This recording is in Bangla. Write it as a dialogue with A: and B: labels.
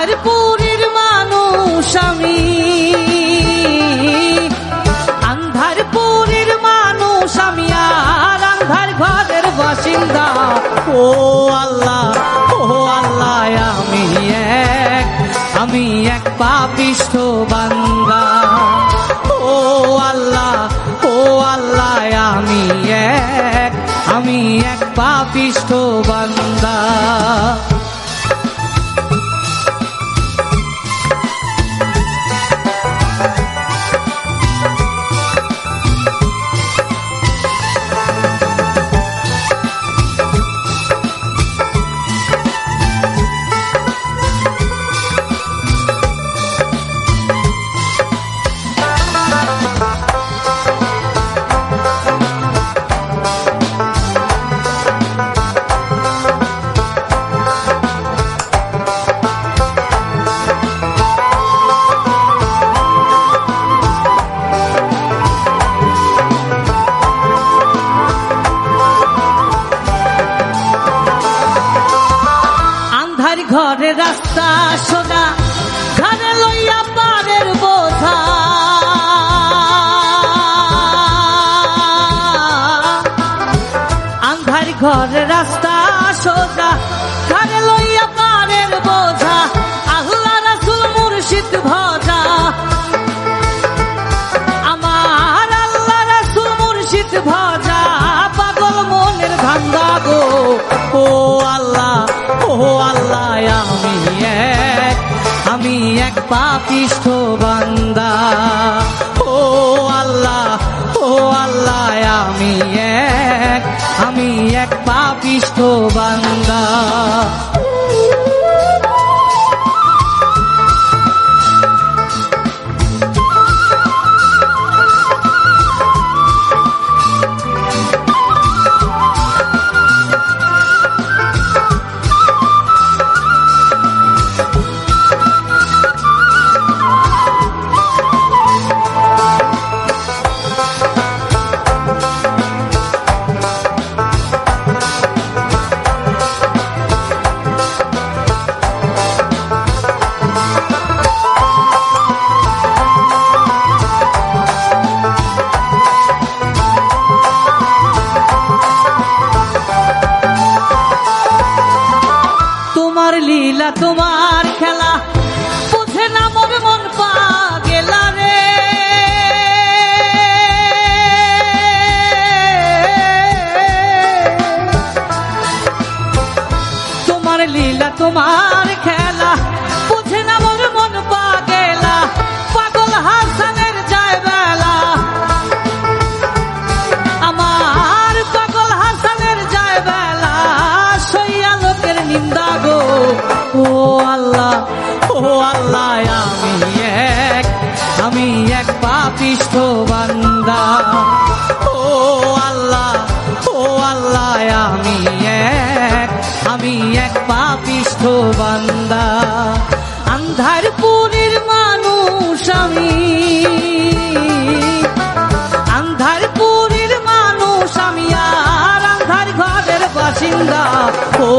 A: আন্ধারপুরের মানুষ আমি, আন্ধারপুরের মানুষ আমি, আর আন্ধার ঘরের বাসিন্দা। ও আল্লাহ আমি এক পাপিষ্ঠ বান্দা। ও আল্লাহ আমি এক পাপিষ্ঠ বান্দা। ঘরে রাস্তা সোজা, ঘরে লইয়া পারের বোঝা। আন্ধার ঘরে রাস্তা সোজা, ঘরে লইয়া পারের বোঝা। আল্লাহ রাসূল মুর্শিদ ভজা, আমার আল্লাহ রাসূল মুর্শিদ ভজা। পাগল মনের ধান্দা গো। ও আল্লাহ আমি এক পাপিষ্ঠ বান্দা। ও আল্লাহ আমি এক পাপিষ্ঠ বান্দা। লীলা তোমার খেলা বুঝে না মোর মন পাগেলা রে। তোমার লীলা তোমার খেলা বুঝে না মোর মন পাগেলা। পাগল হাসানের যায় বেলা, আমার পাগল হাসানের যায় বেলা। সইয়া লোকের নিন্দা গো। ও আল্লাহ আমি এক পাপিষ্ঠ বান্দা। ও আল্লাহ আমি এক পাপিষ্ঠ বান্দা। আন্ধারপুরের মানুষ আমি, আন্ধারপুরের মানুষ আমি, আর আন্ধার ঘরের বাসিন্দা। ও